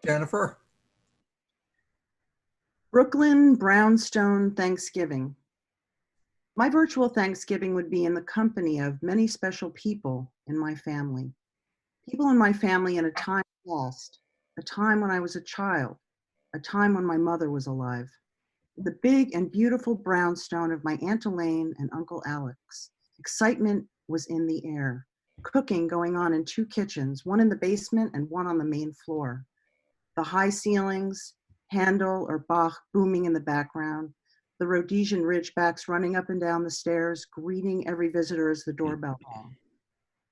Jennifer? Brooklyn Brownstone Thanksgiving. My virtual Thanksgiving would be in the company of many special people in my family. People in my family in a time past, a time when I was a child, a time when my mother was alive. The big and beautiful brownstone of my Aunt Elaine and Uncle Alex. Excitement was in the air. Cooking going on in 2 kitchens, one in the basement and one on the main floor. The high ceilings, Handel or Bach booming in the background, the Rhodesian Ridgebacks running up and down the stairs, greeting every visitor as the doorbell rang.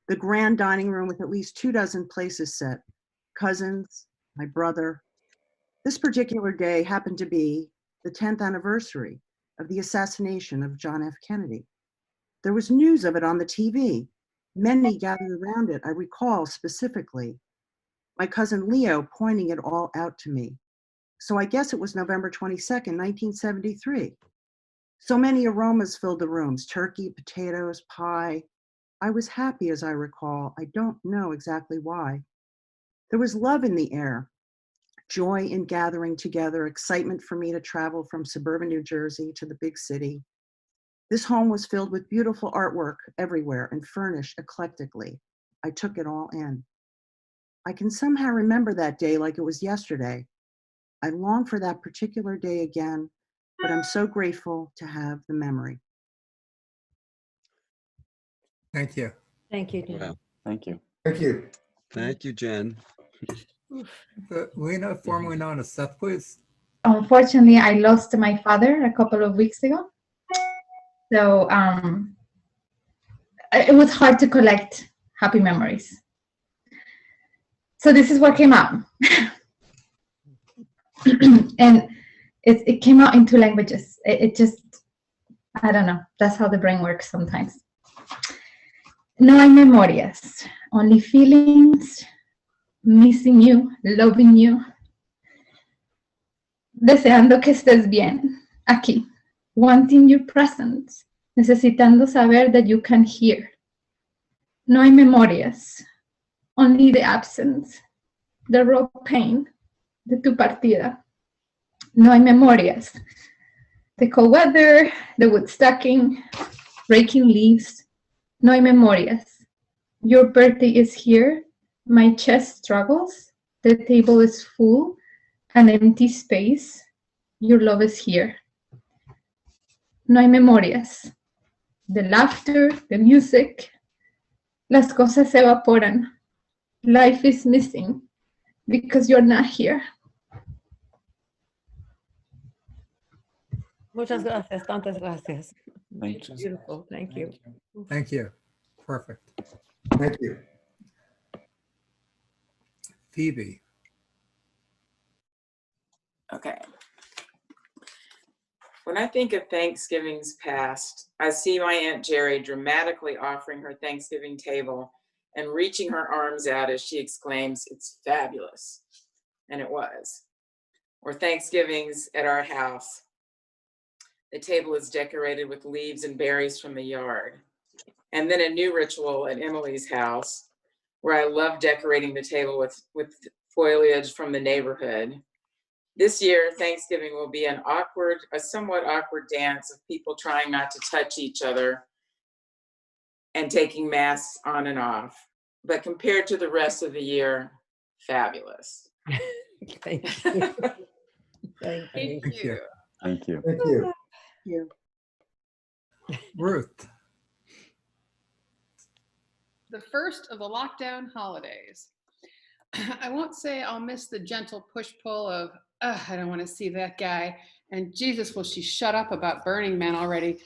The grand dining room with at least 24 places set, cousins, my brother. This particular day happened to be the 10th anniversary of the assassination of John F. Kennedy. There was news of it on the TV. Many gathered around it, I recall specifically. My cousin Leo pointing it all out to me. So I guess it was November 22nd, 1973. So many aromas filled the rooms, turkey, potatoes, pie. I was happy as I recall. I don't know exactly why. There was love in the air, joy in gathering together, excitement for me to travel from suburban New Jersey to the big city. This home was filled with beautiful artwork everywhere and furnished eclectically. I took it all in. I can somehow remember that day like it was yesterday. I long for that particular day again, but I'm so grateful to have the memory. Thank you. Thank you, Jen. Wow. Thank you. Thank you. Thank you, Jen. Lena, formerly known as Seth, please. Unfortunately, I lost my father a couple of weeks ago. So it was hard to collect happy memories. So this is what came out. And it came out in 2 languages. It just, I don't know. That's how the brain works sometimes. No hay memorias, only feelings, missing you, loving you, deseando que estés bien, aquí, wanting your presence, necesitando saber that you can hear. No hay memorias, only the absence, the raw pain de tu partida. No hay memorias, the cold weather, the wood stacking, breaking leaves. No hay memorias. Your birthday is here. My chest struggles. The table is full. An empty space. Your love is here. No hay memorias. The laughter, the music. Las cosas se evaporan. Life is missing because you're not here. Muchas gracias, tantas gracias. Thank you. Beautiful, thank you. Thank you. Perfect. Thank you. Phoebe. Okay. When I think of Thanksgivings past, I see my Aunt Jerry dramatically offering her Thanksgiving table and reaching her arms out as she exclaims, "It's fabulous." And it was. Or Thanksgivings at our house. The table is decorated with leaves and berries from the yard. And then a new ritual at Emily's house, where I love decorating the table with foliage from the neighborhood. This year, Thanksgiving will be a somewhat awkward dance of people trying not to touch each other and taking masks on and off. But compared to the rest of the year, fabulous. Thank you. Thank you. Thank you. Thank you. Thank you. You. Ruth. The first of the lockdown holidays. I won't say I'll miss the gentle push-pull of, I don't want to see that guy, and Jesus, will she shut up about Burning Man already.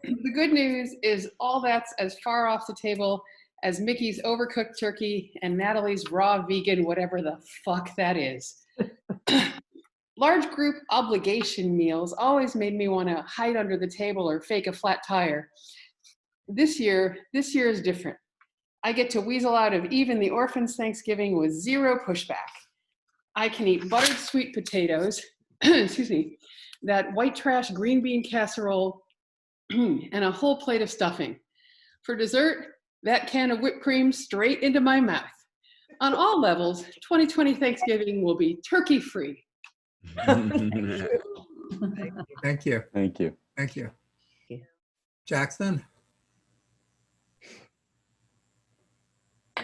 The good news is all that's as far off the table as Mickey's overcooked turkey and Natalie's raw vegan, whatever the fuck that is. Large group obligation meals always made me want to hide under the table or fake a flat tire. This year is different. I get to weasel out of even the orphans' Thanksgiving with zero pushback. I can eat buttered sweet potatoes, excuse me, that white trash green bean casserole, and a whole plate of stuffing. For dessert, that can of whipped cream straight into my mouth. On all levels, 2020 Thanksgiving will be turkey-free. Thank you. Thank you. Thank you. you. Jackson?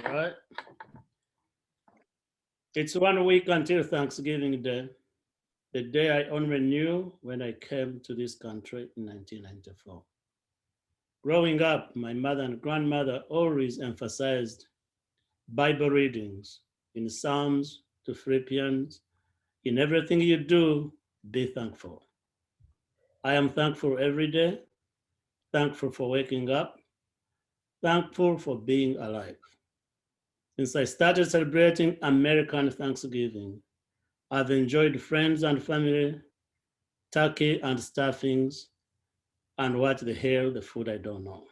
All right. It's 1 week until Thanksgiving Day, the day I only knew when I came to this country in 1994. Growing up, my mother and grandmother always emphasized Bible readings in Psalms to Philippians. In everything you do, be thankful. I am thankful every day, thankful for waking up, thankful for being alive. Since I started celebrating American Thanksgiving, I've enjoyed friends and family, turkey and stuffings, and what the hell, the food I don't know.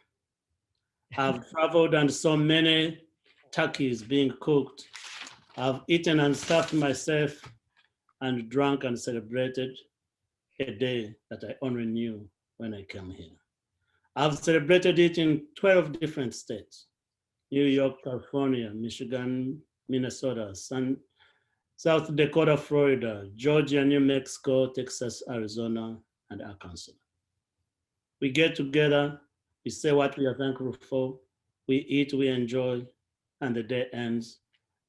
I've traveled and saw many turkeys being cooked. I've eaten and stuffed myself and drunk and celebrated a day that I only knew when I came here. I've celebrated it in 12 different states: New York, California, Michigan, Minnesota, South Dakota, Florida, Georgia, New Mexico, Texas, Arizona, and Arkansas. We get together, we say what we are thankful for, we eat, we enjoy, and the day ends,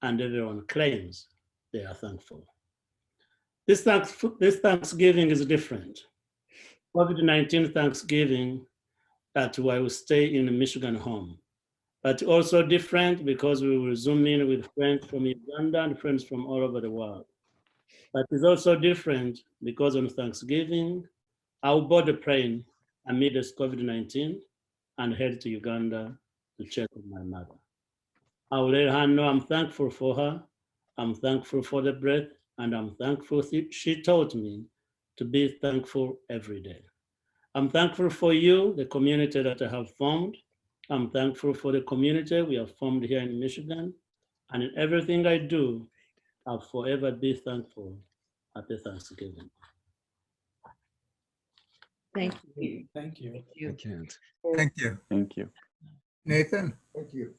and everyone claims they are thankful. This Thanksgiving is different. COVID-19 Thanksgiving, that I will stay in a Michigan home, but also different because we will Zoom in with friends from Uganda and friends from all over the world. But it's also different because on Thanksgiving, I will board a plane amidst COVID-19 and head to Uganda to check on my mother. I will let her know I'm thankful for her, I'm thankful for the breath, and I'm thankful she taught me to be thankful every day. I'm thankful for you, the community that I have formed. I'm thankful for the community we have formed here in Michigan. And in everything I do, I'll forever be thankful. Happy Thanksgiving. Thank you. Thank you. Thank I you. can't. Thank you. Thank you. Nathan? Thank you.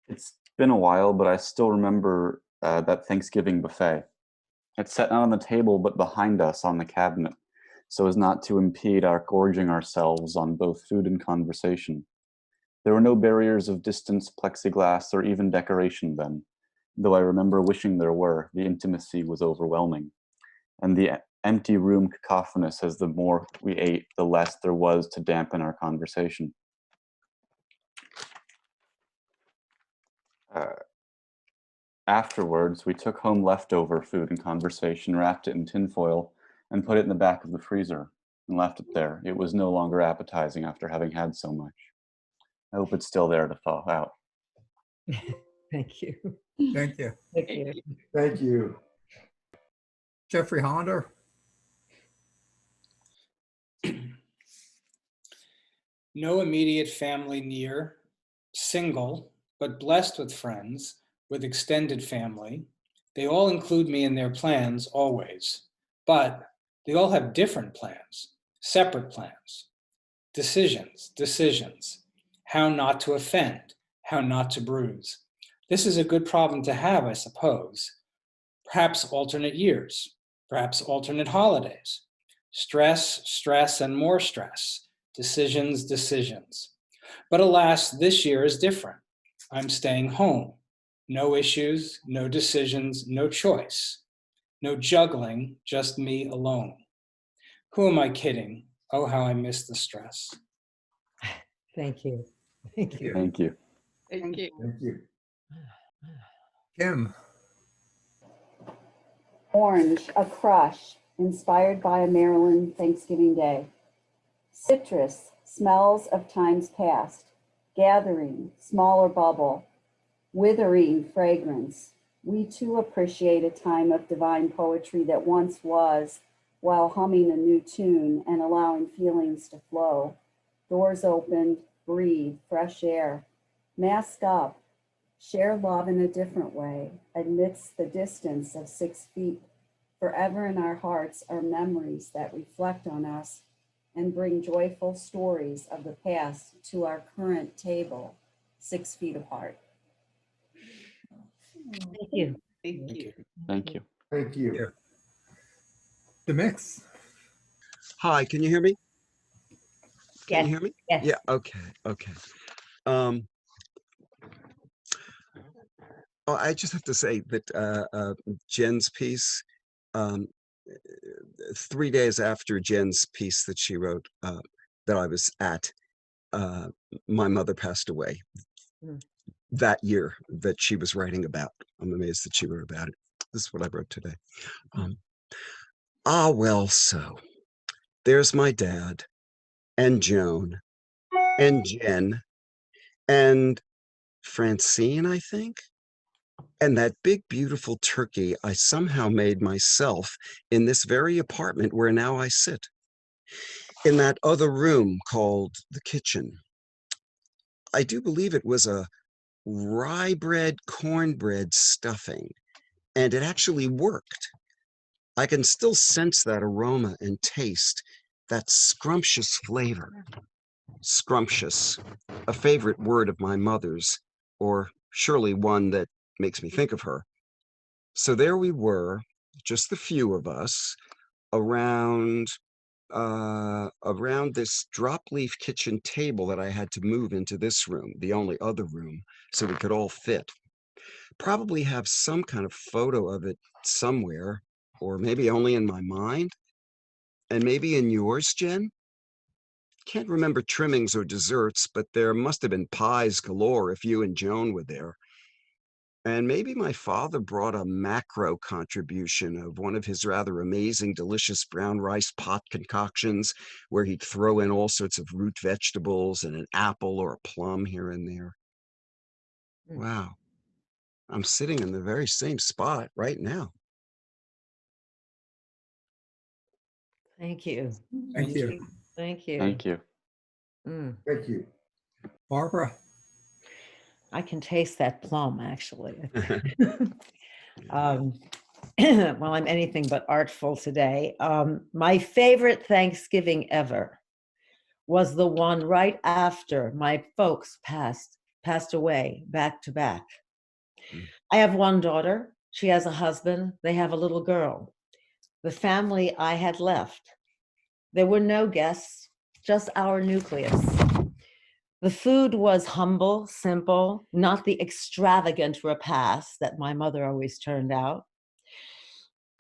It's been a while, but I still remember that Thanksgiving buffet. It's set not on the table, but behind us on the cabinet, so as not to impede our gorging ourselves on both food and conversation. There were no barriers of distance, plexiglass, or even decoration then, though I remember wishing there were. The intimacy was overwhelming, and the empty room cacophonous as the more we ate, the less there was to dampen our conversation. Afterwards, we took home leftover food and conversation, wrapped it in tinfoil, and put it in the back of the freezer, and left it there. It was no longer appetizing after having had so much. I hope it's still there to thaw out. Thank you. Thank you. Thank you. Thank you. Jeffrey Hollander? No immediate family near, single, but blessed with friends, with extended family. They all include me in their plans always, but they all have different plans, separate plans. Decisions, how not to offend, how not to bruise. This is a good problem to have, I suppose. Perhaps alternate years, perhaps alternate holidays. Stress, and more stress. Decisions. But alas, this year is different. I'm staying home. No issues, no decisions, no choice. No juggling, just me alone. Who am I kidding? Oh, how I miss the stress. Thank you. Thank you. Thank you. Thank you. Thank you. Kim? Orange, a crush, inspired by a Maryland Thanksgiving Day. Citrus, smells of times past, gathering, smaller bubble, withering fragrance. We too appreciate a time of divine poetry that once was, while humming a new tune and allowing feelings to flow. Doors opened, breathe, fresh air, mask up, share love in a different way, amidst the distance of 6 feet. Forever in our hearts are memories that reflect on us and bring joyful stories of the past to our current table, 6 feet apart. Thank you. Thank Thank you. you. Thank you. Thank you. The mix. Hi, can you hear me? Can Yes. you hear me? Yes. Yeah, okay, okay. Um, oh, I just have to say that Jen's piece, um, 3 days after Jen's piece that she wrote, that I was at, uh, my mother passed away Mm. that year that she was writing about. I'm amazed that she wrote about it. This is what I wrote today. Well, so there's my dad and Joan and Jen and Francine, I think. And that big, beautiful turkey I somehow made myself in this very apartment where now I sit. In that other room called the kitchen. I do believe it was a rye bread, cornbread stuffing, and it actually worked. I can still sense that aroma and taste, that scrumptious flavor. Scrumptious, a favorite word of my mother's, or surely one that makes me think of her. So there we were, just the few of us, around this drop leaf kitchen table that I had to move into this room, the only other room, so we could all fit. Probably have some kind of photo of it somewhere, or maybe only in my mind, and maybe in yours, Jen. Can't remember trimmings or desserts, but there must have been pies galore if you and Joan were there. And maybe my father brought a macro contribution of one of his rather amazing, delicious brown rice pot concoctions where he'd throw in all sorts of root vegetables and an apple or a plum here and there. Mm. Wow. I'm sitting in the very same spot right now. Thank you. Thank you. Thank you. Thank you. Mm. Thank you. Barbara. I can taste that plum, actually. Well, I'm anything but artful today. My favorite Thanksgiving ever was the one right after my folks passed away back to back. I have one daughter. She has a husband. They have a little girl. The family I had left. There were no guests, just our nucleus. The food was humble, simple, not the extravagant repast that my mother always turned out.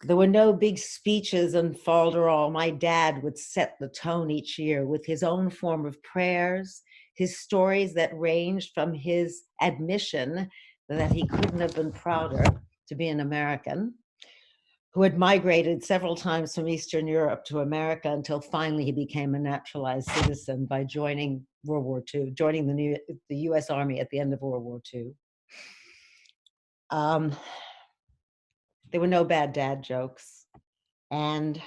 There were no big speeches and falderall. My dad would set the tone each year with his own form of prayers, his stories that ranged from his admission that he couldn't have been prouder to be an American, who had migrated several times from Eastern Europe to America until finally he became a naturalized citizen by joining World War II, joining the US Army at the end of World War II. There were no bad dad jokes. And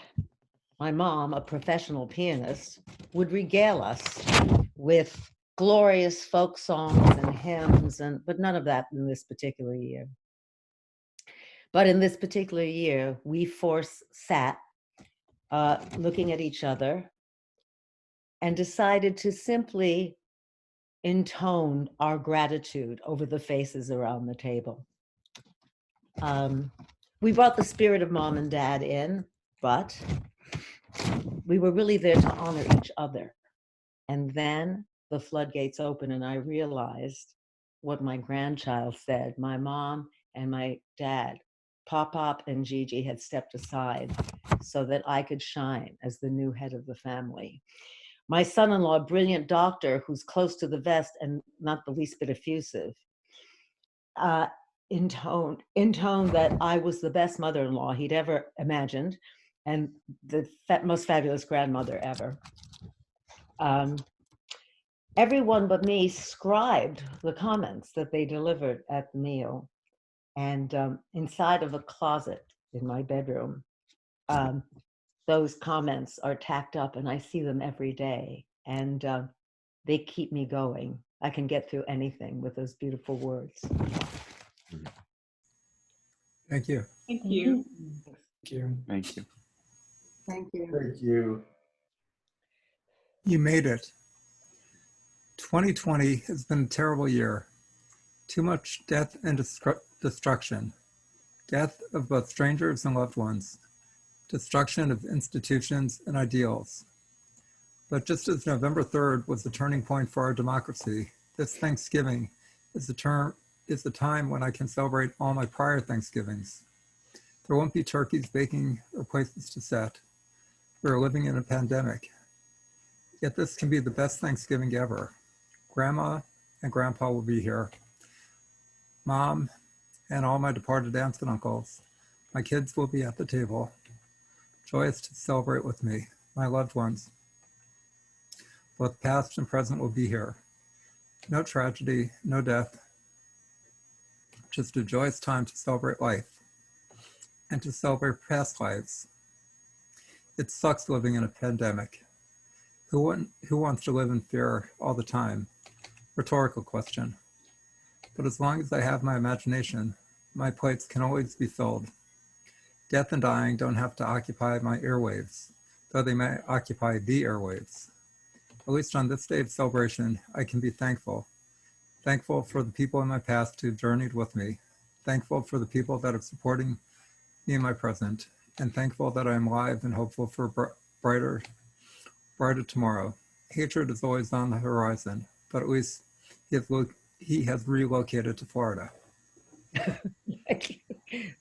my mom, a professional pianist, would regale us with glorious folk songs and hymns, but none of that in this particular year. But in this particular year, we sat looking at each other and decided to simply intone our gratitude over the faces around the table. We brought the spirit of mom and dad in, but we were really there to honor each other. And then the floodgates opened and I realized what my grandchild said. My mom and my dad, Pop and Gigi, had stepped aside so that I could shine as the new head of the family. My son-in-law, a brilliant doctor who's close to the vest and not the least bit effusive, intoned that I was the best mother-in-law he'd ever imagined and the most fabulous grandmother ever. Everyone but me scribed the comments that they delivered at the meal. And inside of a closet in my bedroom, those comments are tacked up and I see them every day. And they keep me going. I can get through anything with those beautiful words. Thank you. Thank you. Thank you. Thank you. Thank you. Thank you. You made it. 2020 has been a terrible year. Too much death and destruction. Death of both strangers and loved ones. Destruction of institutions and ideals. But just as November 3rd was the turning point for our democracy, this Thanksgiving is the time when I can celebrate all my prior Thanksgivings. There won't be turkeys baking or places to set. We are living in a pandemic. Yet this can be the best Thanksgiving ever. Grandma and Grandpa will be here. Mom and all my departed aunts and uncles. My kids will be at the table, joyous to celebrate with me. My loved ones, both past and present, will be here. No tragedy, no death, just a joyous time to celebrate life and to celebrate past lives. It sucks living in a pandemic. Who wants to live in fear all the time? Rhetorical question. But as long as I have my imagination, my plates can always be filled. Death and dying don't have to occupy my airwaves, though they may occupy the airwaves. At least on this day of celebration, I can be thankful. Thankful for the people in my past who journeyed with me. Thankful for the people that are supporting me in my present. And thankful that I am alive and hopeful for a brighter tomorrow. Hatred is always on the horizon, but at least he has relocated to Florida. Thank you.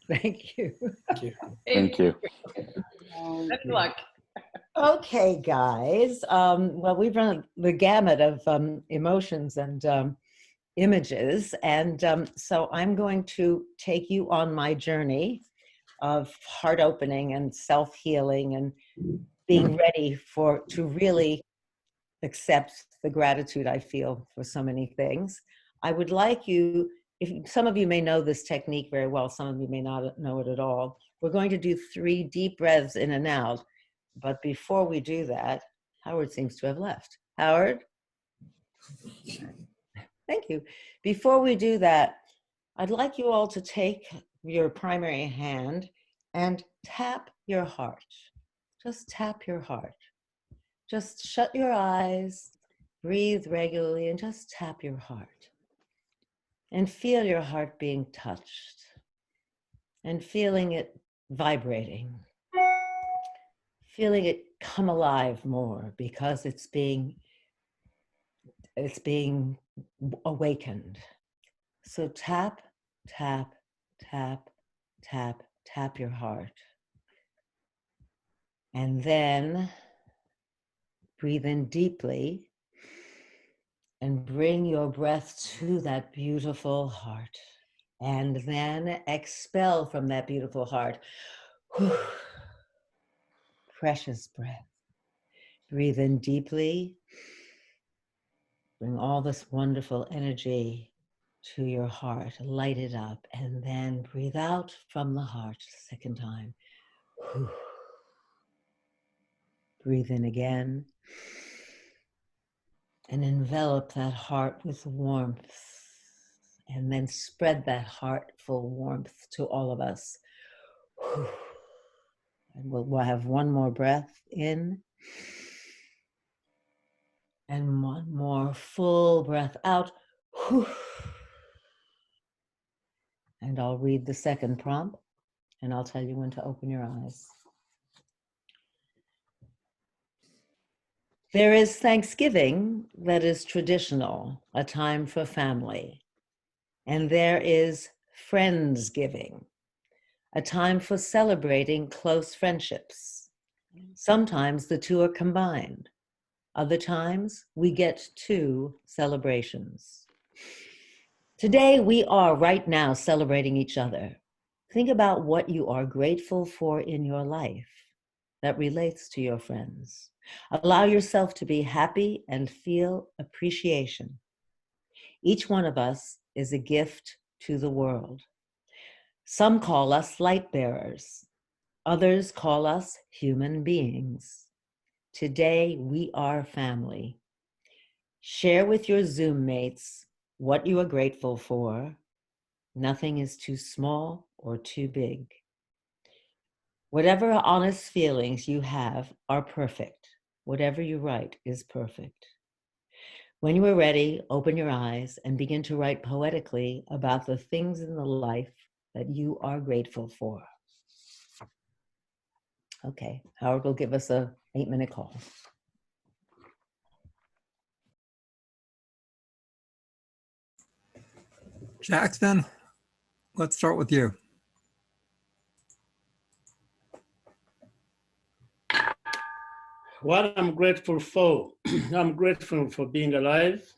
Thank you. Thank you. Thank you. Good luck. Okay, guys. Well, we've run the gamut of emotions and images. And so I'm going to take you on my journey of heart opening and self-healing and being ready to really accept the gratitude I feel for so many things. I would like you, if some of you may know this technique very well, some of you may not know it at all. We're going to do 3 deep breaths in and out. But before we do that, Howard seems to have left. Howard? Thank you. Before we do that, I'd like you all to take your primary hand and tap your heart. Just tap your heart. Just shut your eyes, breathe regularly, and just tap your heart. And feel your heart being touched and feeling it vibrating. Feeling it come alive more because it's being awakened. So tap, tap, tap, tap, tap your heart. And then breathe in deeply and bring your breath to that beautiful heart. And then expel from that beautiful heart. Precious breath. Breathe in deeply. Bring all this wonderful energy to your heart. Light it up. And then breathe out from the heart a second time. Breathe in again. And envelop that heart with warmth. And then spread that heartful warmth to all of us. And we'll have one more breath in. And one more full breath out. And I'll read the second prompt, and I'll tell you when to open your eyes. There is Thanksgiving that is traditional, a time for family. And there is Friendsgiving, a time for celebrating close friendships. Sometimes the two are combined. Other times we get 2 celebrations. Today we are right now celebrating each other. Think about what you are grateful for in your life that relates to your friends. Allow yourself to be happy and feel appreciation. Each one of us is a gift to the world. Some call us light bearers. Others call us human beings. Today we are family. Share with your Zoom mates what you are grateful for. Nothing is too small or too big. Whatever honest feelings you have are perfect. Whatever you write is perfect. When you are ready, open your eyes and begin to write poetically about the things in the life that you are grateful for. Okay, Howard will give us a 8-minute call. Jackson, let's start with you. What I'm grateful for, I'm grateful for being alive,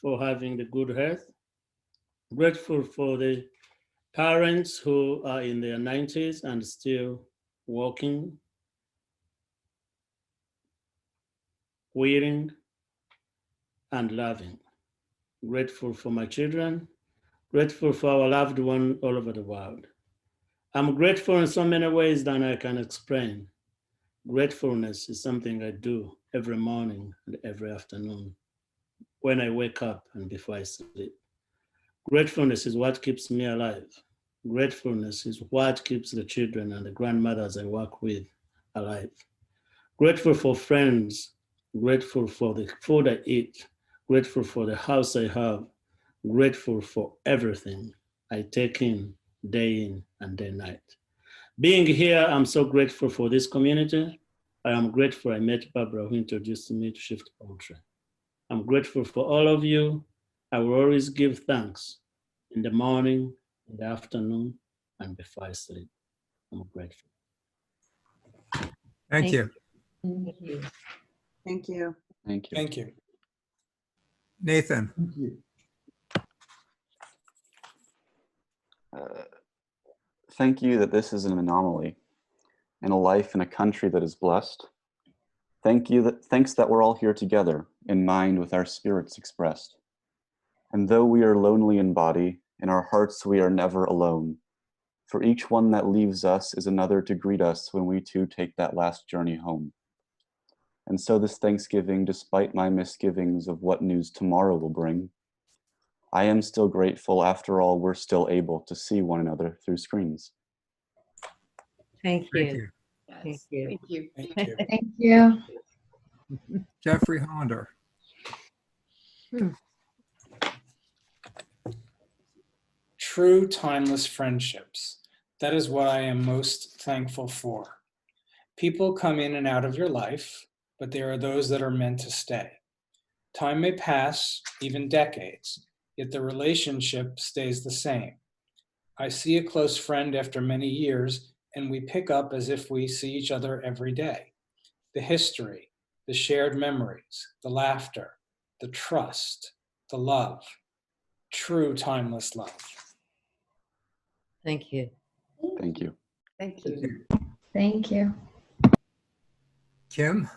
for having the good health. Grateful for the parents who are in their 90s and still working, waiting, and loving. Grateful for my children, grateful for our loved one all over the world. I'm grateful in so many ways than I can explain. Gratefulness is something I do every morning and every afternoon, when I wake up and before I sleep. Gratefulness is what keeps me alive. Gratefulness is what keeps the children and the grandmothers I work with alive. Grateful for friends, grateful for the food I eat, grateful for the house I have, grateful for everything I take in and day night. Being here, I'm so grateful for this community. I am grateful I met Barbara who introduced me to ShiftPoetry. I'm grateful for all of you. I will always give thanks in the morning, in the afternoon, and before I sleep. I'm grateful. Thank you. Thank you. Thank you. Thank you. Thank you. Nathan. Thank you that this is an anomaly and a life in a country that is blessed. Thanks that we're all here together in mind with our spirits expressed. And though we are lonely in body, in our hearts we are never alone. For each one that leaves us is another to greet us when we too take that last journey home. And so this Thanksgiving, despite my misgivings of what news tomorrow will bring, I am still grateful after all we're still able to see one another through screens. Thank Thank you. you. Thank you. Thank you. Thank you. Thank you. Jeffrey Hollander. True timeless friendships. That is what I am most thankful for. People come in and out of your life, but there are those that are meant to stay. Time may pass, even decades, yet the relationship stays the same. I see a close friend after many years, and we pick up as if we see each other every day. The history, the shared memories, the laughter, the trust, the love. True timeless love. Thank you. Thank you. Thank you. Thank you. Kim.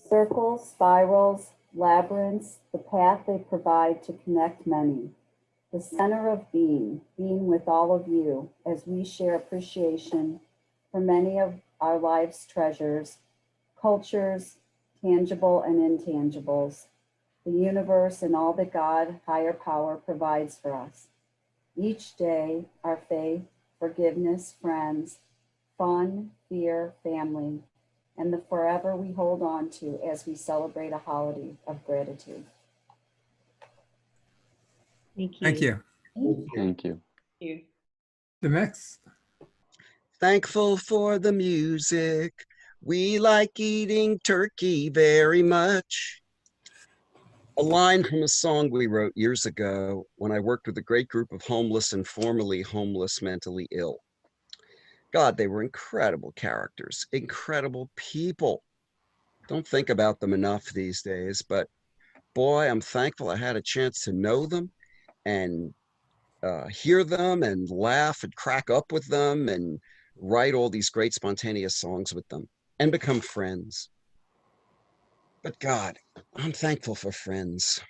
Circles, spirals, labyrinths, the path they provide to connect many. The center of being with all of you as we share appreciation for many of our life's treasures, cultures, tangible and intangibles, the universe and all that God, higher power, provides for us. Each day, our faith, forgiveness, friends, fun, fear, family, and the forever we hold on to as we celebrate a holiday of gratitude. Thank you. Thank you. Thank you. You. The mix. Thankful for the music. We like eating turkey very much. A line from a song we wrote years ago when I worked with a great group of homeless and formerly homeless mentally ill. God, they were incredible characters, incredible people. Don't think about them enough these days, but boy, I'm thankful I had a chance to know them and hear them and laugh and crack up with them and write all these great spontaneous songs with them and become friends. But God, I'm thankful for friends.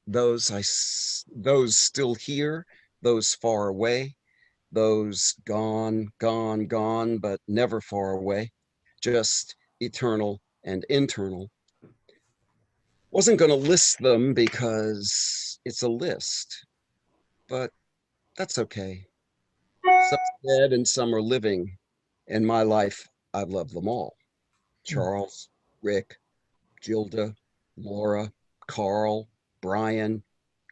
Those still here, those far away, those gone, but never far away, just eternal and internal. Wasn't going to list them because it's a list, but that's okay. Some dead and some are living. In my life, I've loved them all. Charles, Rick, Gilda, Laura, Carl, Brian,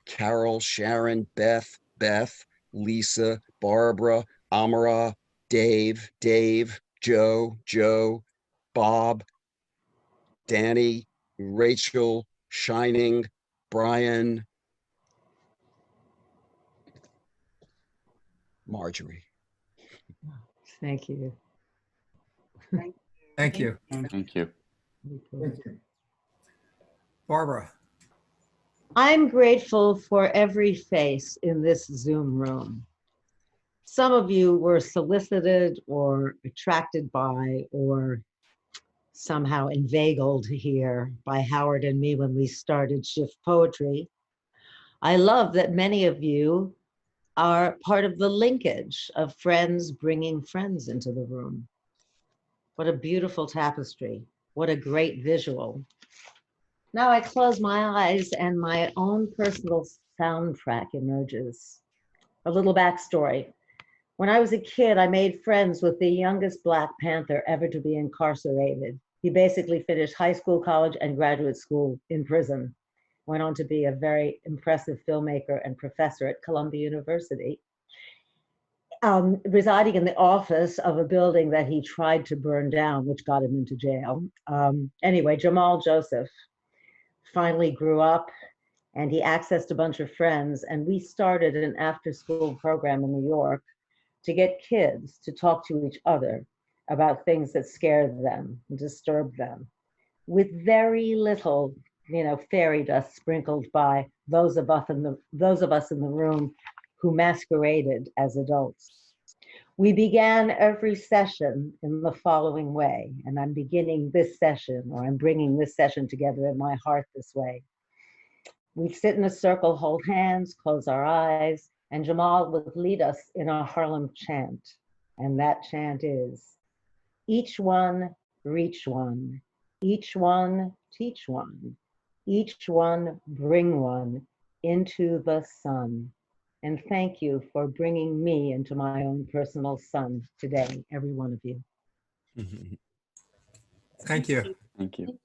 Carol, Sharon, Beth, Lisa, Barbara, Amara, Dave, Joe, Bob, Danny, Rachel, Shining, Brian, Marjorie. Thank you. Thank you. Thank you. Barbara. I'm grateful for every face in this Zoom room. Some of you were solicited or attracted by or somehow inveigled here by Howard and me when we started Shift Poetry. I love that many of you are part of the linkage of friends bringing friends into the room. What a beautiful tapestry. What a great visual. Now I close my eyes and my own personal soundtrack emerges. A little backstory. When I was a kid, I made friends with the youngest Black Panther ever to be incarcerated. He basically finished high school, college, and graduate school in prison. Went on to be a very impressive filmmaker and professor at Columbia University, residing in the office of a building that he tried to burn down, which got him into jail. Anyway, Jamal Joseph finally grew up and he accessed a bunch of friends, and we started an after-school program in New York to get kids to talk to each other about things that scared them and disturbed them, with very little, fairy dust sprinkled by those of us in the room who masqueraded as adults. We began every session in the following way, and I'm beginning this session, or I'm bringing this session together in my heart this way. We'd sit in a circle, hold hands, close our eyes, and Jamal would lead us in a Harlem chant. And that chant is, each one, reach one, each one, teach one, each one, bring one into the sun. And thank you for bringing me into my own personal sun today, every one of you. Thank you. Thank you.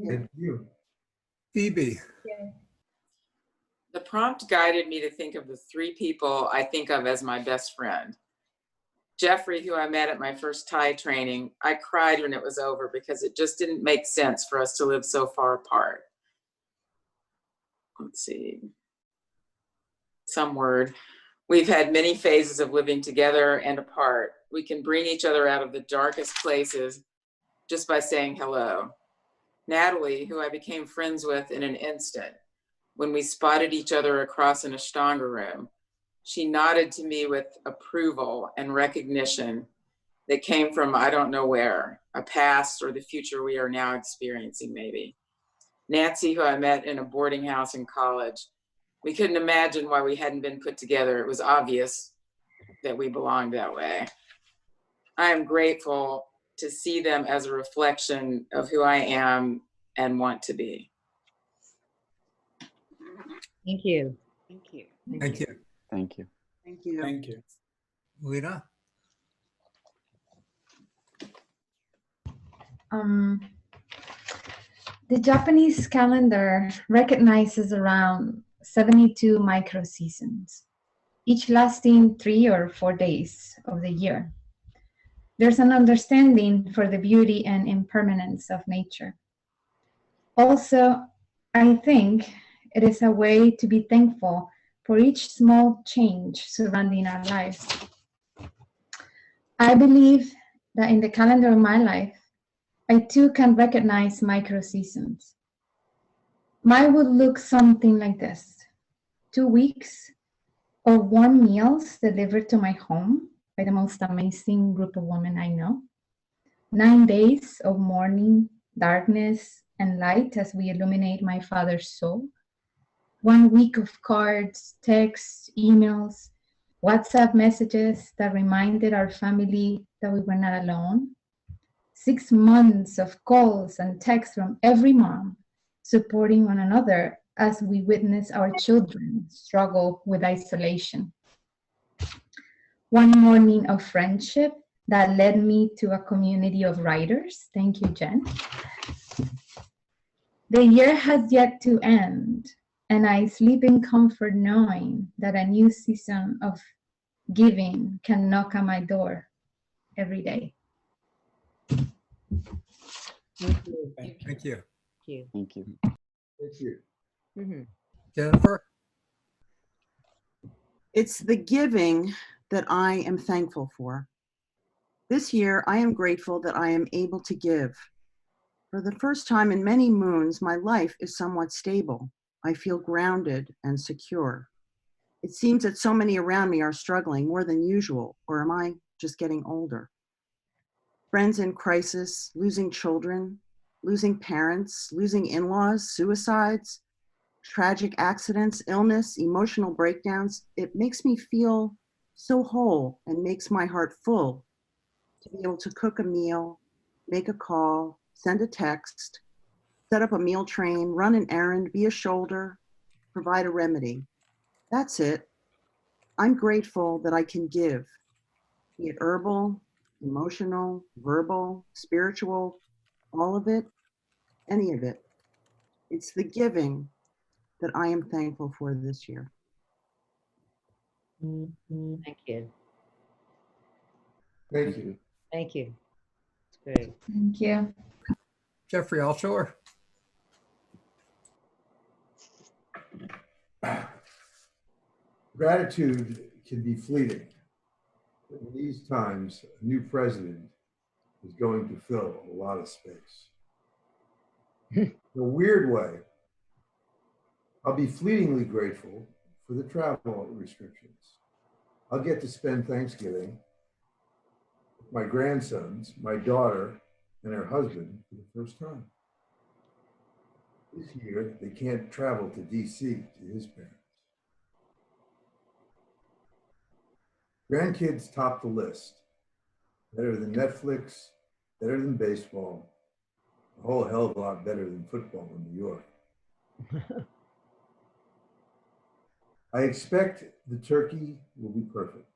Thank you. Phoebe. The prompt guided me to think of the three people I think of as my best friend. Jeffrey, who I met at my first Thai training, I cried when it was over because it just didn't make sense for us to live so far apart. Let's see. Some word. We've had many phases of living together and apart. We can bring each other out of the darkest places just by saying hello. Natalie, who I became friends with in an instant, when we spotted each other across an Ashtanga room, she nodded to me with approval and recognition that came from I don't know where, a past or the future we are now experiencing maybe. Nancy, who I met in a boarding house in college, we couldn't imagine why we hadn't been put together. It was obvious that we belonged that way. I am grateful to see them as a reflection of who I am and want to be. Thank you. Thank you. Thank you. Thank you. Thank you. Thank you. Lena. The Japanese calendar recognizes around 72 micro seasons, each lasting 3 or 4 days of the year. There's an understanding for the beauty and impermanence of nature. Also, I think it is a way to be thankful for each small change surrounding our lives. I believe that in the calendar of my life, I too can recognize micro seasons. Mine would look something like this: 2 weeks of warm meals delivered to my home by the most amazing group of women I know. 9 days of morning, darkness, and light as we illuminate my father's soul. 1 week of cards, texts, emails, WhatsApp messages that reminded our family that we were not alone. 6 months of calls and texts from every mom supporting one another as we witness our children struggle with isolation. 1 morning of friendship that led me to a community of writers. Thank you, Jen. The year has yet to end, and I sleep in comfort knowing that a new season of giving can knock on my door every day. Thank you. Thank you. Thank you. Thank you. Thank you. Mhm. Jennifer? It's the giving that I am thankful for. This year, I am grateful that I am able to give. For the first time in many moons, my life is somewhat stable. I feel grounded and secure. It seems that so many around me are struggling more than usual, or am I just getting older? Friends in crisis, losing children, losing parents, losing in-laws, suicides, tragic accidents, illness, emotional breakdowns. It makes me feel so whole and makes my heart full to be able to cook a meal, make a call, send a text, set up a meal train, run an errand, be a shoulder, provide a remedy. That's it. I'm grateful that I can give, be it herbal, emotional, verbal, spiritual, all of it, any of it. It's the giving that I am thankful for this year. Thank you. Thank you. Thank you. It's great. Thank you. Jeffrey Alshore? Gratitude can be fleeting. In these times, a new president is going to fill a lot of space. In a weird way, I'll be fleetingly grateful for the travel restrictions. I'll get to spend Thanksgiving with my grandsons, my daughter, and her husband for the first time. This year, they can't travel to DC to his parents. Grandkids top the list. Better than Netflix, better than baseball, a whole hell of a lot better than football in New York. I expect the turkey will be perfect.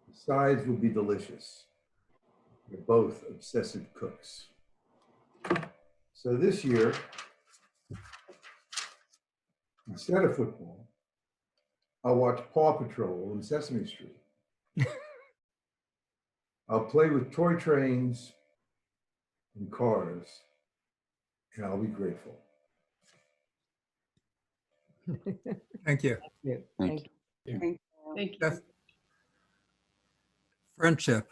The sides will be delicious. We're both obsessive cooks. So this year, instead of football, I'll watch Paw Patrol on Sesame Street. I'll play with toy trains and cars, and I'll be grateful. Thank you. Thank you. Thank Thank you. Jeff? Friendship.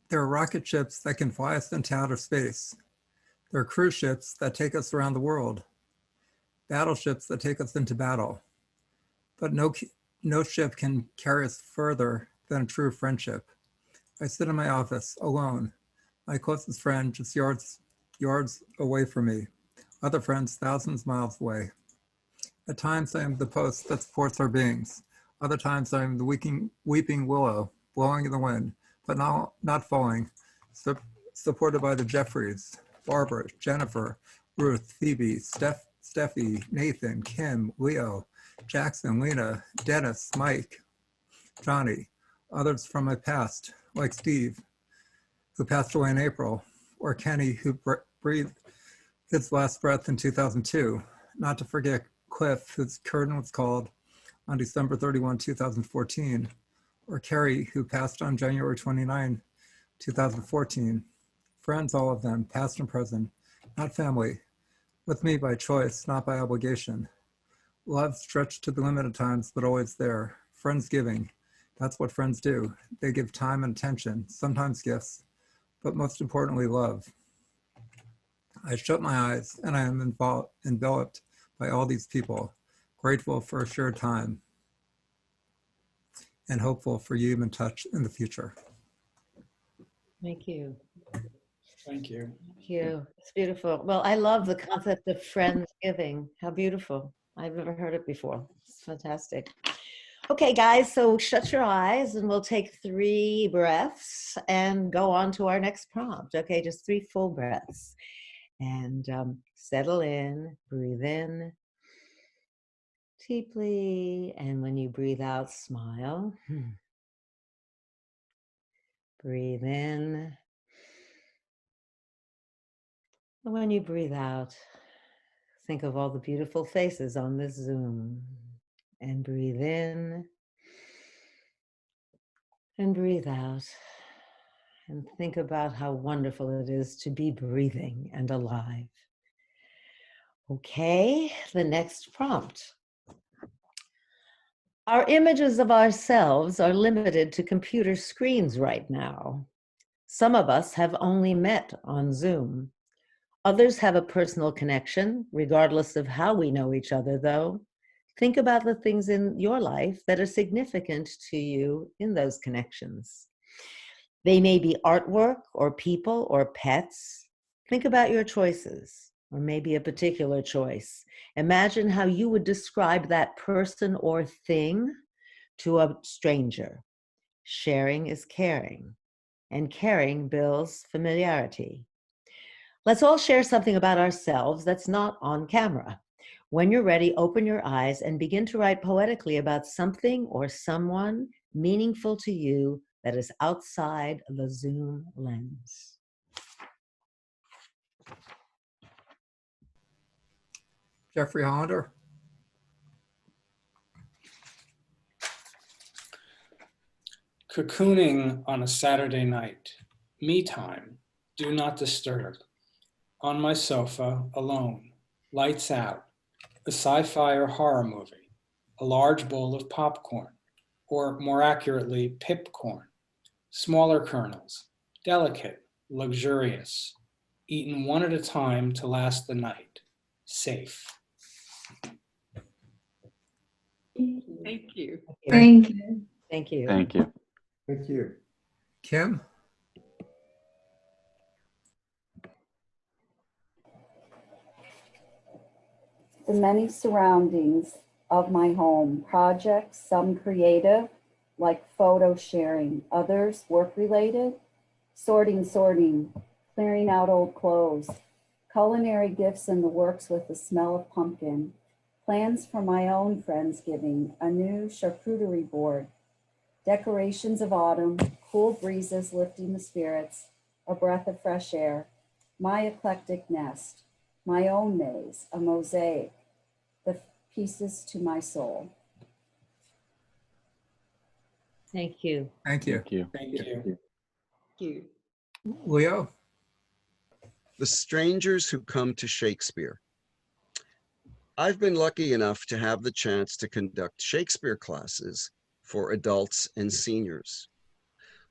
There are rocket ships that can fly us into outer space. There are cruise ships that take us around the world. Battleships that take us into battle. But no ship can carry us further than a true friendship. I sit in my office alone. My closest friend just yards away from me. Other friends thousands of miles away. At times I am the post that supports our beings. Other times I am the weeping willow blowing in the wind, but not falling, supported by the Jeffreys, Barbara, Jennifer, Ruth, Phoebe, Steffi, Nathan, Kim, Leo, Jackson, Lena, Dennis, Mike, Johnny, others from my past, like Steve, who passed away in April, or Kenny, who breathed his last breath in 2002, not to forget Cliff, whose curtain was called on December 31, 2014, or Carrie, who passed on January 29, 2014. Friends, all of them, past and present, not family, with me by choice, not by obligation. Love stretched to the limit at times, but always there. Friends giving, that's what friends do. They give time and attention, sometimes gifts, but most importantly, love. I shut my eyes and I am enveloped by all these people, grateful for a shared time and hopeful for human touch in the future. Thank you. Thank you. Thank you. It's beautiful. Well, I love the concept of friendsgiving. How beautiful. I've never heard it before. It's fantastic. Okay, guys, so shut your eyes and we'll take 3 breaths and go on to our next prompt. Okay, just 3 full breaths. And settle in, breathe in deeply. And when you breathe out, smile. Breathe in. And when you breathe out, Think of all the beautiful faces on this Zoom and breathe in and breathe out. And think about how wonderful it is to be breathing and alive. Okay, the next prompt. Our images of ourselves are limited to computer screens right now. Some of us have only met on Zoom. Others have a personal connection, regardless of how we know each other, though. Think about the things in your life that are significant to you in those connections. They may be artwork or people or pets. Think about your choices, or maybe a particular choice. Imagine how you would describe that person or thing to a stranger. Sharing is caring, and caring builds familiarity. Let's all share something about ourselves that's not on camera. When you're ready, open your eyes and begin to write poetically about something or someone meaningful to you that is outside the Zoom lens. Jeffrey Hollander. Cocooning on a Saturday night. Me time. Do not disturb. On my sofa, alone. Lights out. A sci-fi or horror movie. A large bowl of popcorn. Or more accurately, pipcorn. Smaller kernels. Delicate. Luxurious. Eaten one at a time to last the night. Safe. Thank you. Thank you. Thank you. Thank you. Thank you. Kim. The many surroundings of my home, projects, some creative, like photo sharing, others work-related, sorting, clearing out old clothes, culinary gifts in the works with the smell of pumpkin, plans for my own Friendsgiving, a new charcuterie board, decorations of autumn, cool breezes lifting the spirits, a breath of fresh air, my eclectic nest, my own maze, a mosaic, the pieces to my soul. Thank you. Thank you. Thank you. Thank you. Thank you. Leo. The strangers who come to Shakespeare. I've been lucky enough to have the chance to conduct Shakespeare classes for adults and seniors.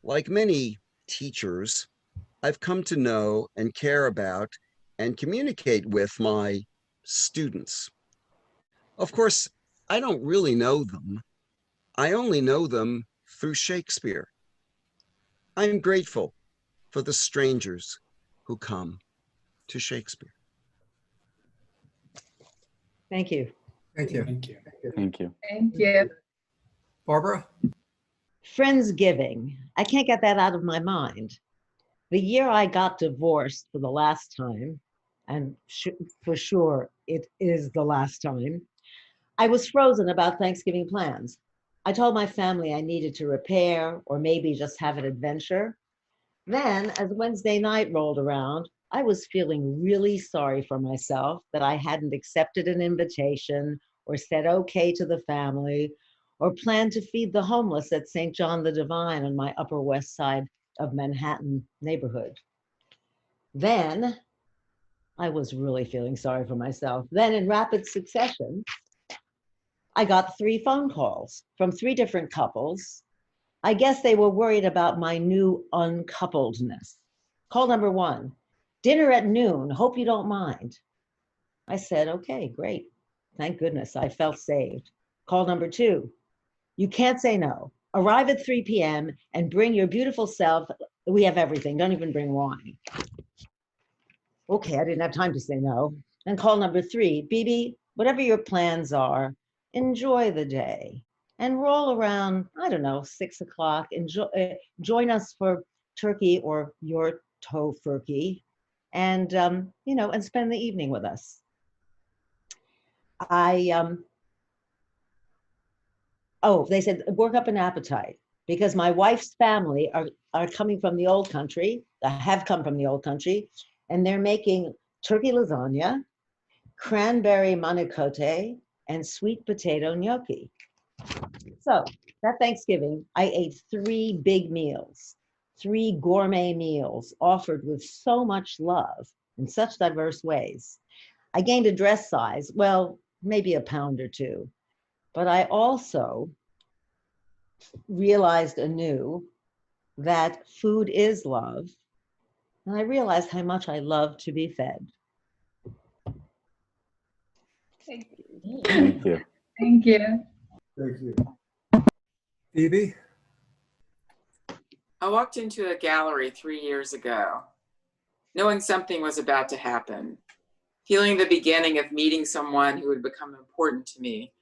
Like many teachers, I've come to know and care about and communicate with my students. Of course, I don't really know them. I only know them through Shakespeare. I'm grateful for the strangers who come to Shakespeare. Thank you. Thank you. Thank you. Thank you. Thank you. Barbara. Friendsgiving. I can't get that out of my mind. The year I got divorced for the last time, and for sure it is the last time, I was frozen about Thanksgiving plans. I told my family I needed to repair or maybe just have an adventure. Then, as Wednesday night rolled around, I was feeling really sorry for myself that I hadn't accepted an invitation or said okay to the family or planned to feed the homeless at St. John the Divine on my Upper West Side of Manhattan neighborhood. Then I was really feeling sorry for myself. Then in rapid succession, I got 3 phone calls from 3 different couples. I guess they were worried about my new uncoupledness. Call number 1, dinner at noon, hope you don't mind. I said, okay, great. Thank goodness, I felt saved. Call number 2, you can't say no. Arrive at 3 p.m. and bring your beautiful self. We have everything, don't even bring wine. Okay, I didn't have time to say no. And call number 3, BB, whatever your plans are, enjoy the day and roll around, I don't know, 6 o'clock. Join us for turkey or your tofurkey and, and spend the evening with us. They said, work up an appetite because my wife's family are coming from the old country, have come from the old country, and they're making turkey lasagna, cranberry manicotti, and sweet potato gnocchi. So that Thanksgiving, I ate 3 big meals, 3 gourmet meals offered with so much love in such diverse ways. I gained a dress size, well, maybe a pound or 2, but I also realized anew that food is love, and I realized how much I love to be fed. Thank you. Thank you. Thank you. Thank you. Phoebe? I walked into a gallery 3 years ago, knowing something was about to happen, feeling the beginning of meeting someone who would become important to me,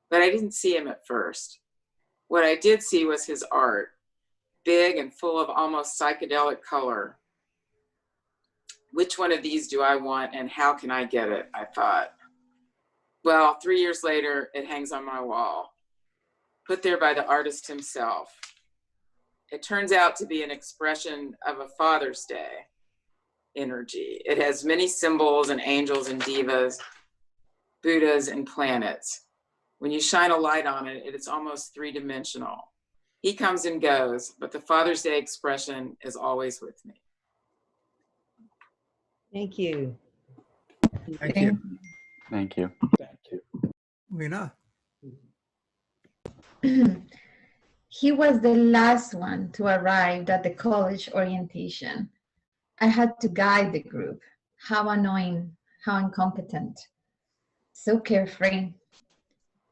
but I didn't see him at first. What I did see was his art, big and full of almost psychedelic color. Which one of these do I want and how can I get it, I thought. Well, 3 years later, it hangs on my wall, put there by the artist himself. It turns out to be an expression of a Father's Day energy. It has many symbols and angels and divas, Buddhas and planets. When you shine a light on it, it's almost 3-dimensional. He comes and goes, but the Father's Day expression is always with me. Thank you. Thank you. Thank you. Thank you. Lena? He was the last one to arrive at the college orientation. I had to guide the group. How annoying, how incompetent. So carefree.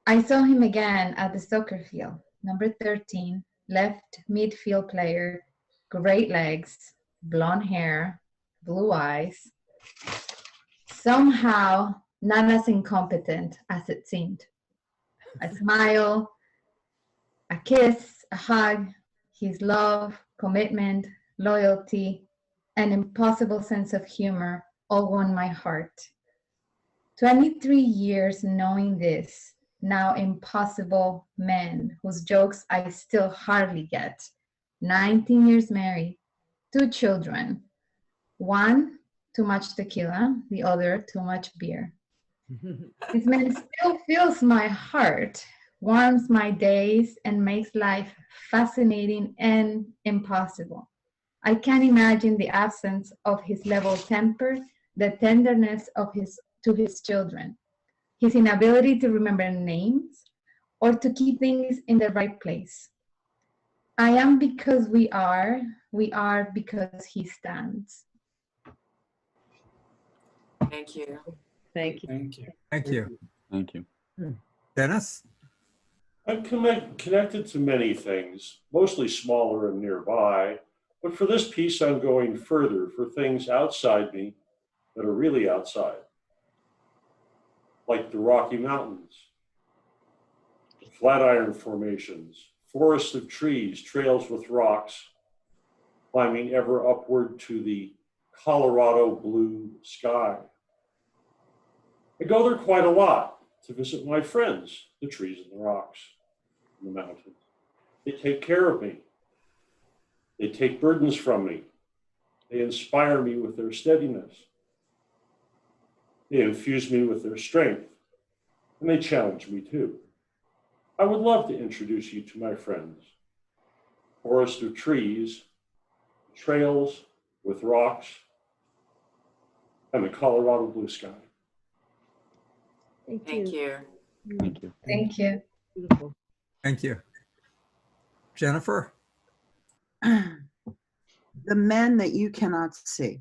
I saw him again at the soccer field, number 13, left midfield player, great legs, blonde hair, blue eyes. Somehow not as incompetent as it seemed. A smile, a kiss, a hug, his love, commitment, loyalty, an impossible sense of humor all won my heart. 23 years knowing this, now impossible man whose jokes I still hardly get. 19 years married, 2 children. One, too much tequila, the other, too much beer. This man still fills my heart, warms my days, and makes life fascinating and impossible. I can't imagine the absence of his level temper, the tenderness of to his children, his inability to remember names or to keep things in the right place. I am because we are because he stands. Thank you. Thank you. Thank you. Thank you. Thank you. Dennis? I'm connected to many things, mostly smaller and nearby, but for this piece, I'm going further for things outside me that are really outside, like the Rocky Mountains, the Flatiron formations, forests of trees, trails with rocks, climbing ever upward to the Colorado blue sky. I go there quite a lot to visit my friends, the trees and the rocks, and the mountains. They take care of me. They take burdens from me. They inspire me with their steadiness. They infuse me with their strength, and they challenge me too. I would love to introduce you to my friends. Forest of trees, trails with rocks, and the Colorado blue sky. Thank you. Thank you. Thank you. Beautiful. Thank you. Jennifer? The men that you cannot see.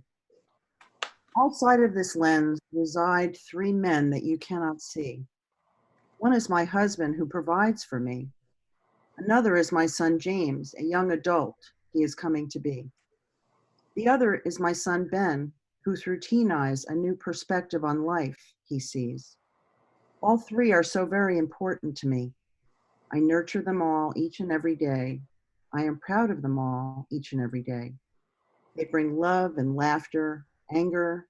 Outside of this lens reside 3 men that you cannot see. One is my husband who provides for me. Another is my son James, a young adult he is coming to be. The other is my son Ben, who through teen eyes a new perspective on life he sees. All 3 are so very important to me. I nurture them all each and every day. I am proud of them all each and every day. They bring love and laughter, anger,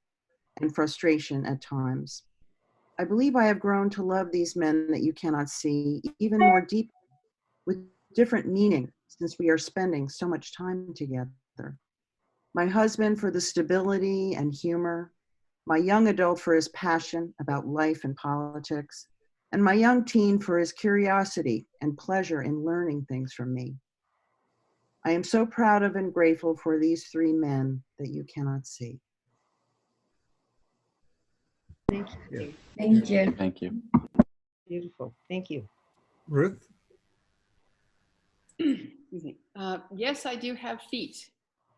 and frustration at times. I believe I have grown to love these men that you cannot see even more deeply, with different meaning, since we are spending so much time together. My husband for the stability and humor, my young adult for his passion about life and politics, and my young teen for his curiosity and pleasure in learning things from me. I am so proud of and grateful for these three men that you cannot see. Thank you. Thank you. Thank you. Beautiful. Thank you. Ruth? Excuse me. Yes, I do have feet.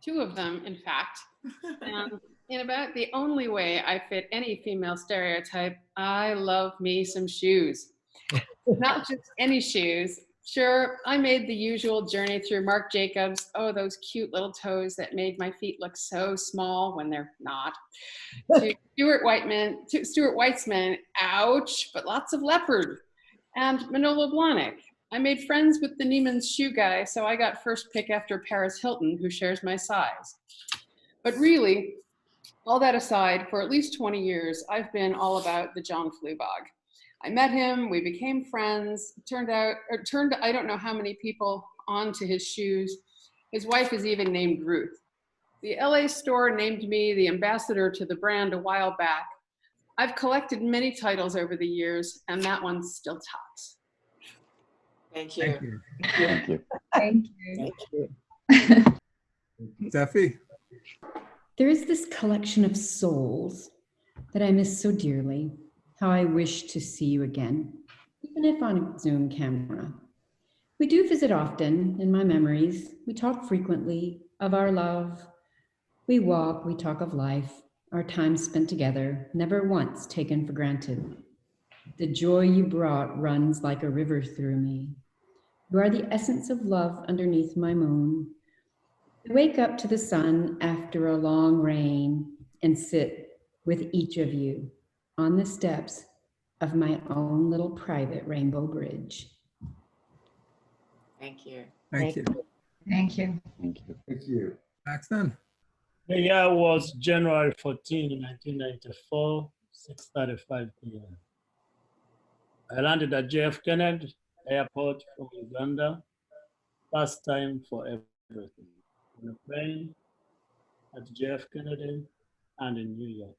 Two of them, in fact. And in about the only way I fit any female stereotype, I love me some shoes. Not just any shoes. Sure, I made the usual journey through Marc Jacobs. Oh, those cute little toes that made my feet look so small when they're not. To Stuart Weitzman, ouch, but lots of leopard. And Manolo Blahnik. I made friends with the Neiman's shoe guy, so I got first pick after Paris Hilton, who shares my size. But really, all that aside, for at least 20 years, I've been all about the John Fleabog. I met him, we became friends. Turned I don't know how many people onto his shoes. His wife is even named Ruth. The LA store named me the ambassador to the brand a while back. I've collected many titles over the years, and that one still tops. Thank you. Thank you. Thank you. Thank you. Thank you. Steffi? There is this collection of souls that I miss so dearly. How I wish to see you again, even if on a Zoom camera. We do visit often in my memories. We talk frequently of our love. We walk, we talk of life, our time spent together, never once taken for granted. The joy you brought runs like a river through me. You are the essence of love underneath my moon. I wake up to the sun after a long rain and sit with each of you on the steps of my own little private rainbow bridge. Thank you. Thank you. Thank you. Thank you. Thank you. Maxon? The year was January 14, 1994, 6:35 p.m. I landed at JF Kennedy Airport from Uganda, first time for everything. On a plane, at JF Kennedy, and in New York.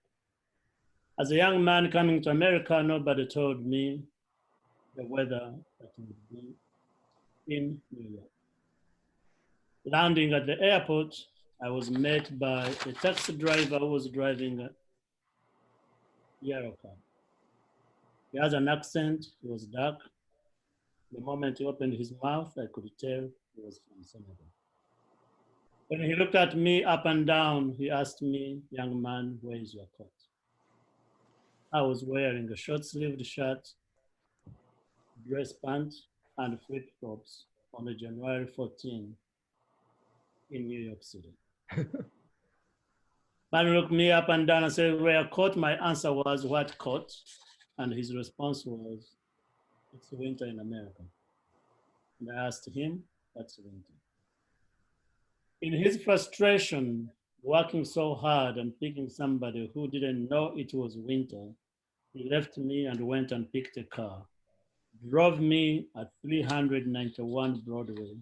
As a young man coming to America, nobody told me the weather that would be in New York. Landing at the airport, I was met by a taxi driver who was driving a yellow car. He has an accent, he was dark. The moment he opened his mouth, I could tell he was from Senegal. When he looked at me up and down, he asked me, young man, where is your coat? I was wearing a short-sleeved shirt, dress pants, and flip-flops on a January 14 in New York City. Man looked me up and down and said, where coat? My answer was, what coat? And his response was, it's winter in America. And I asked him, what's winter? In his frustration, working so hard and picking somebody who didn't know it was winter, he left me and went and picked a car, drove me at 391 Broadway,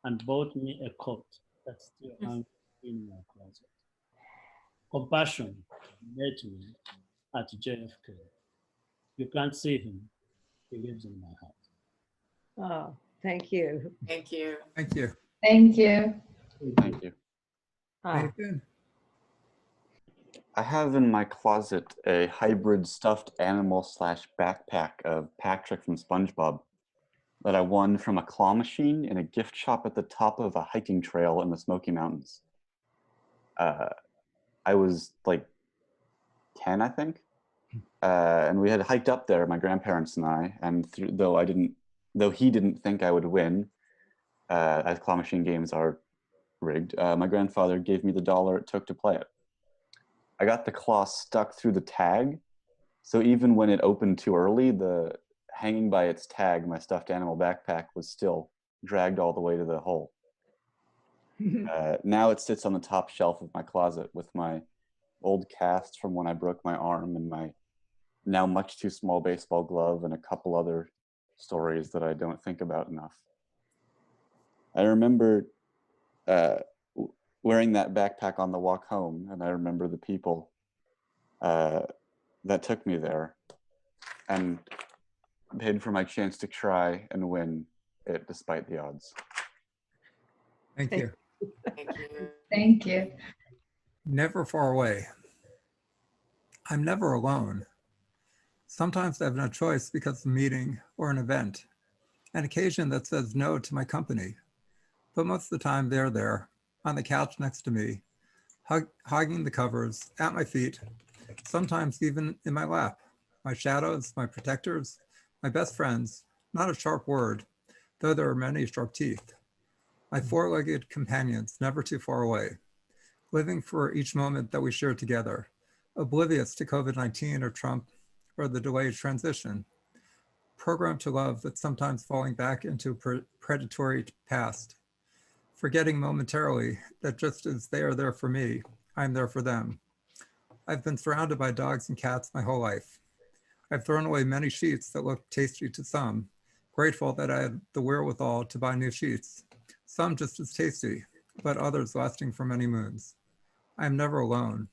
and bought me a coat that still hangs in my closet. Compassion met me at JFK. You can't see him, he lives in my heart. Oh, thank you. Thank you. Thank you. Thank you. Thank you. Ah, Nathan? I have in my closet a hybrid stuffed animal / backpack of Patrick from SpongeBob that I won from a claw machine in a gift shop at the top of a hiking trail in the Smoky Mountains. I was like 10, I think. And we had hiked up there, my grandparents and I, and though he didn't think I would win, as claw machine games are rigged, my grandfather gave me the $1 it took to play it. I got the claw stuck through the tag, so even when it opened too early, the hanging by its tag, my stuffed animal backpack was still dragged all the way to the hole. Now it sits on the top shelf of my closet with my old cast from when I broke my arm and my now much too small baseball glove and a couple other stories that I don't think about enough. I remember wearing that backpack on the walk home, and I remember the people that took me there and paid for my chance to try and win it despite the odds. Thank you. Thank you. Thank you. Never far away. I'm never alone. Sometimes I have no choice because of a meeting or an event, an occasion that says no to my company. But most of the time they're there, on the couch next to me, hogging the covers, at my feet, sometimes even in my lap. My shadows, my protectors, my best friends, not a sharp word, though there are many sharp teeth. My four-legged companions, never too far away, living for each moment that we share together, oblivious to COVID-19 or Trump or the delayed transition, programmed to love that's sometimes falling back into a predatory past, forgetting momentarily that just as they are there for me, I'm there for them. I've been surrounded by dogs and cats my whole life. I've thrown away many sheets that looked tasty to some, grateful that I had the wherewithal to buy new sheets, some just as tasty, but others lasting for many moons. I am never alone.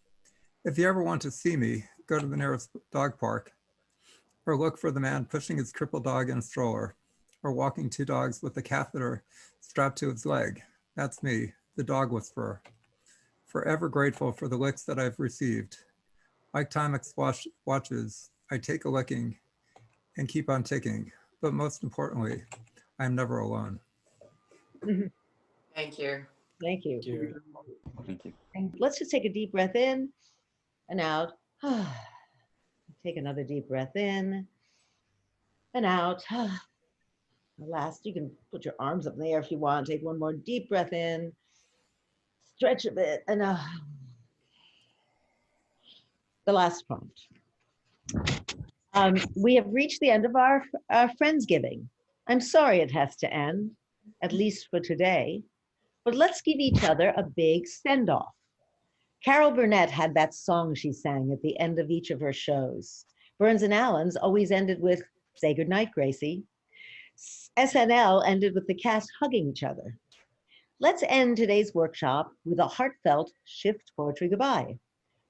If you ever want to see me, go to the nearest dog park, or look for the man pushing his crippled dog in a stroller, or walking two dogs with a catheter strapped to his leg. That's me, the dog whisperer. Forever grateful for the licks that I've received. Like Timex watches, I take a licking and keep on ticking. But most importantly, I am never alone. Thank you. Thank you. Thank you. And let's just take a deep breath in and out. Take another deep breath in and out. Last, you can put your arms up in the air if you want. Take one more deep breath in, stretch a bit, and the last prompt. We have reached the end of our Friendsgiving. I'm sorry it has to end, at least for today, but let's give each other a big send-off. Carol Burnett had that song she sang at the end of each of her shows. Burns and Allen's always ended with, "Say goodnight, Gracie." SNL ended with the cast hugging each other. Let's end today's workshop with a heartfelt shift poetry goodbye.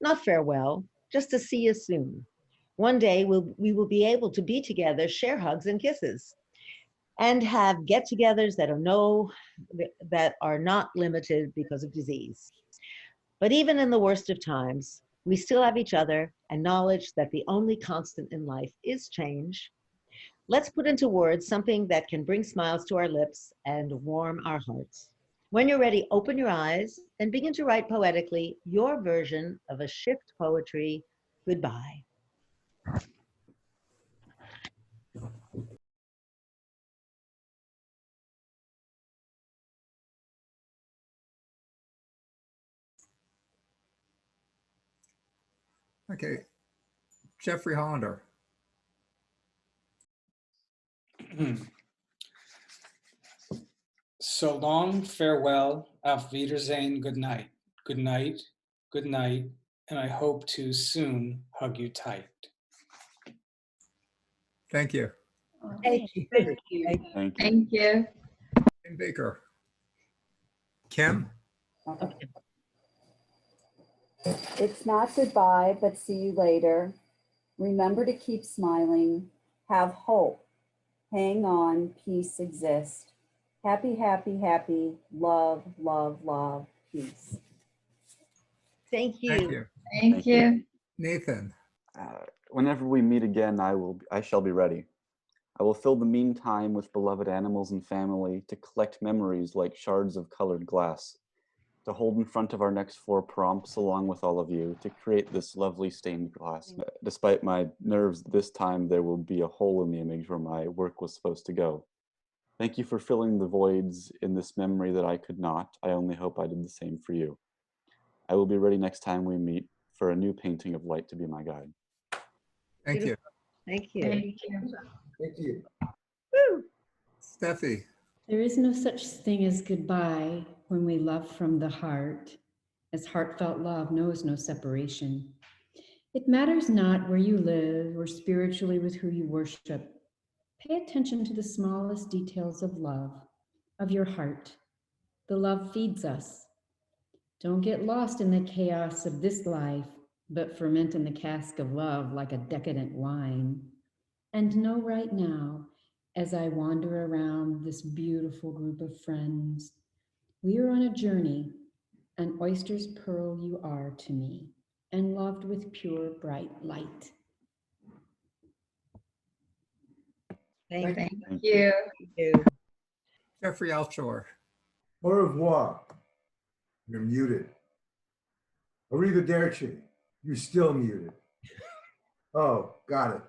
Not farewell, just a see you soon. One day we will be able to be together, share hugs and kisses, and have get-togethers that are not limited because of disease. But even in the worst of times, we still have each other and knowledge that the only constant in life is change. Let's put into words something that can bring smiles to our lips and warm our hearts. When you're ready, open your eyes and begin to write poetically your version of a shift poetry goodbye. Okay, Jeffrey Hollander. So long, farewell, auf Wiedersehen, good night. Good night, good night, and I hope to soon hug you tight. Thank you. Thank you. Thank you. Thank you. Thank you. Kim Baker. Kim? Okay. It's not goodbye, but see you later. Remember to keep smiling. Have hope. Hang on. Peace exists. Happy, happy, happy. Love, love, love. Peace. Thank you. Thank you. Thank you. Nathan. Whenever we meet again, I shall be ready. I will fill the meantime with beloved animals and family to collect memories like shards of colored glass, to hold in front of our next 4 prompts along with all of you to create this lovely stained glass. Despite my nerves this time, there will be a hole in the image where my work was supposed to go. Thank you for filling the voids in this memory that I could not. I only hope I did the same for you. I will be ready next time we meet for a new painting of light to be my guide. Thank you. Thank you. Thank you. Thank you. Woo. Steffi. There is no such thing as goodbye when we love from the heart, as heartfelt love knows no separation. It matters not where you live or spiritually with who you worship. Pay attention to the smallest details of love, of your heart. The love feeds us. Don't get lost in the chaos of this life. but ferment in the cask of love like a decadent wine. And know right now, as I wander around this beautiful group of friends, we are on a journey, an oyster's pearl you are to me, and loved with pure, bright light. Thank Thank you. you. Thank you. Jeffrey Alshore. Au revoir. You're muted. Arrivederci. You're still muted. Oh, got it.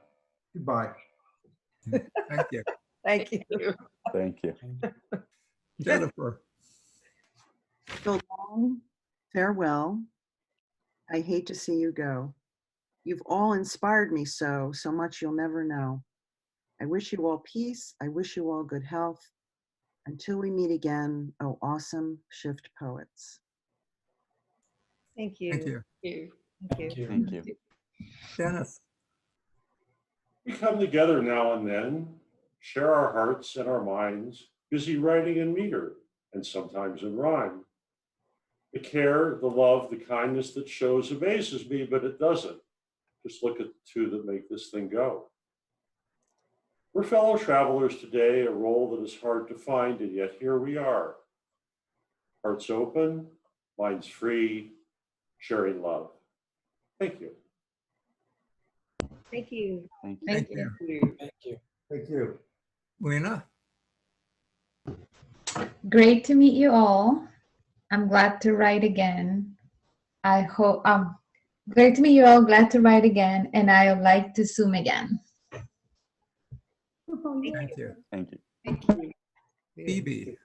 Goodbye. Thank you. Thank you. Thank you. Jennifer. So long, farewell. I hate to see you go. You've all inspired me so much you'll never know. I wish you all peace. I wish you all good health. Until we meet again, oh awesome shift poets. Thank you. Thank you. Thank you. Thank you. Dennis. We come together now and then, share our hearts and our minds, busy writing in meter and sometimes in rhyme. The care, the love, the kindness that shows amazes me, but it doesn't. Just look at the two that make this thing go. We're fellow travelers today, a role that is hard to find, and yet here we are. Hearts open, minds free, sharing love. Thank you. Thank you. Thank you. Thank you. Thank you. Thank you. Lena. Great to meet you all. I'm glad to write again. I hope, great to meet you all, glad to write again, and I would like to Zoom again. Thank you. Thank you. Thank you. Phoebe.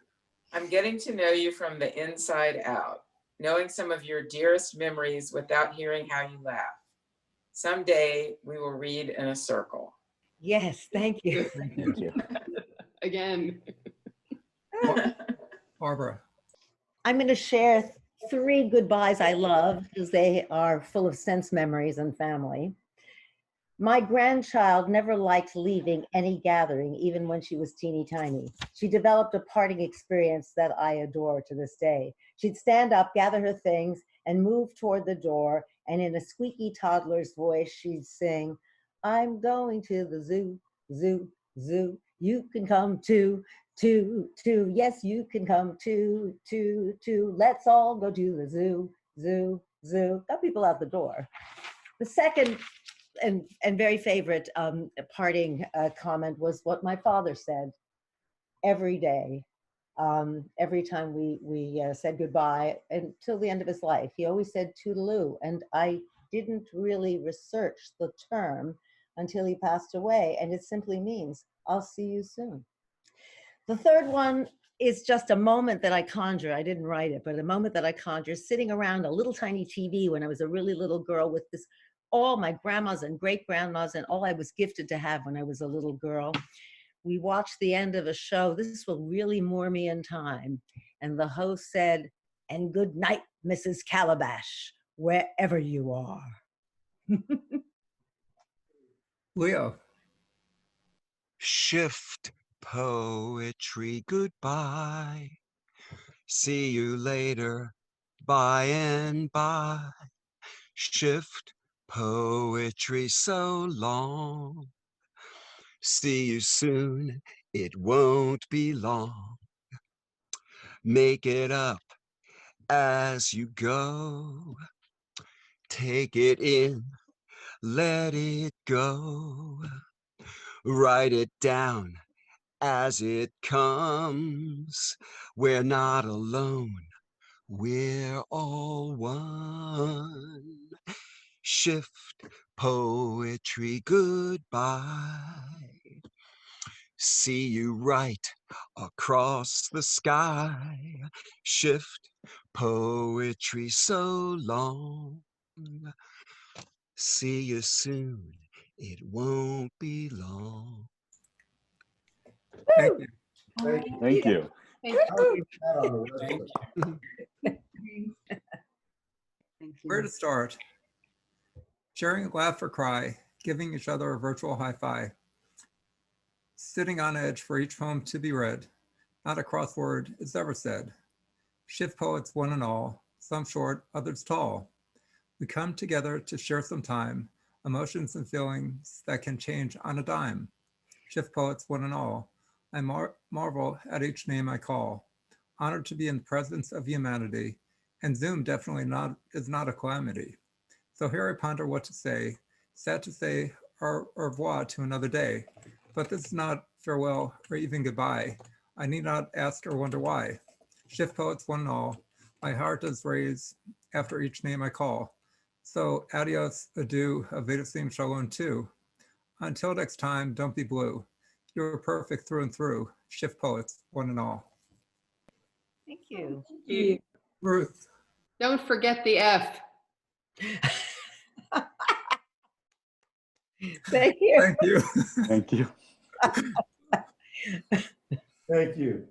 I'm getting to know you from the inside out, knowing some of your dearest memories without hearing how you laugh. Someday we will read in a circle. Yes, thank you. Thank you. Again. Barbara. I'm going to share 3 goodbyes I love because they are full of sense memories and family. My grandchild never liked leaving any gathering, even when she was teeny tiny. She developed a parting experience that I adore to this day. She'd stand up, gather her things, and move toward the door, and in a squeaky toddler's voice, she'd sing, I'm going to the zoo, zoo, zoo. You can come too, too, too. Yes, you can come too, too, too. Let's all go to the zoo, zoo, zoo. Got people out the door. The second and very favorite parting comment was what my father said every day, every time we said goodbye until the end of his life. He always said toodaloo, and I didn't really research the term until he passed away, and it simply means I'll see you soon. The third one is just a moment that I conjure. I didn't write it, but a moment that I conjure sitting around a little tiny TV when I was a really little girl with this, all my grandmas and great grandmas and all I was gifted to have when I was a little girl. We watched the end of a show. This will really moor me in time. And the host said, and good night, Mrs. Calabash, wherever you are. Leo. Shift poetry, goodbye. See you later, by and by. Shift poetry, so long. See you soon, it won't be long. Make it up as you go. Take it in, let it go. Write it down as it comes. We're not alone, we're all one. Shift poetry, goodbye. See you right across the sky. Shift poetry, so long. See you soon, it won't be long. Thank you. Thank you. Thank you. I'll put that on the website. Thank you. Thank Where you. to start? Sharing a laugh or cry, giving each other a virtual high-five. Sitting on edge for each poem to be read. Not a crossword is ever said. Shift poets one and all, some short, others tall. We come together to share some time, emotions and feelings that can change on a dime. Shift poets one and all, I marvel at each name I call. Honored to be in the presence of humanity, and Zoom definitely is not a calamity. So here I ponder what to say, sad to say au revoir to another day, but this is not farewell or even goodbye. I need not ask or wonder why. Shift poets one and all, my heart does raise after each name I call. So adios, adieu, Aveda Shalom too. Until next time, don't be blue. You're perfect through and through. Shift poets one and all. Thank you. Ruth. Don't forget the F. Thank you. Thank you. Thank you. Thank you.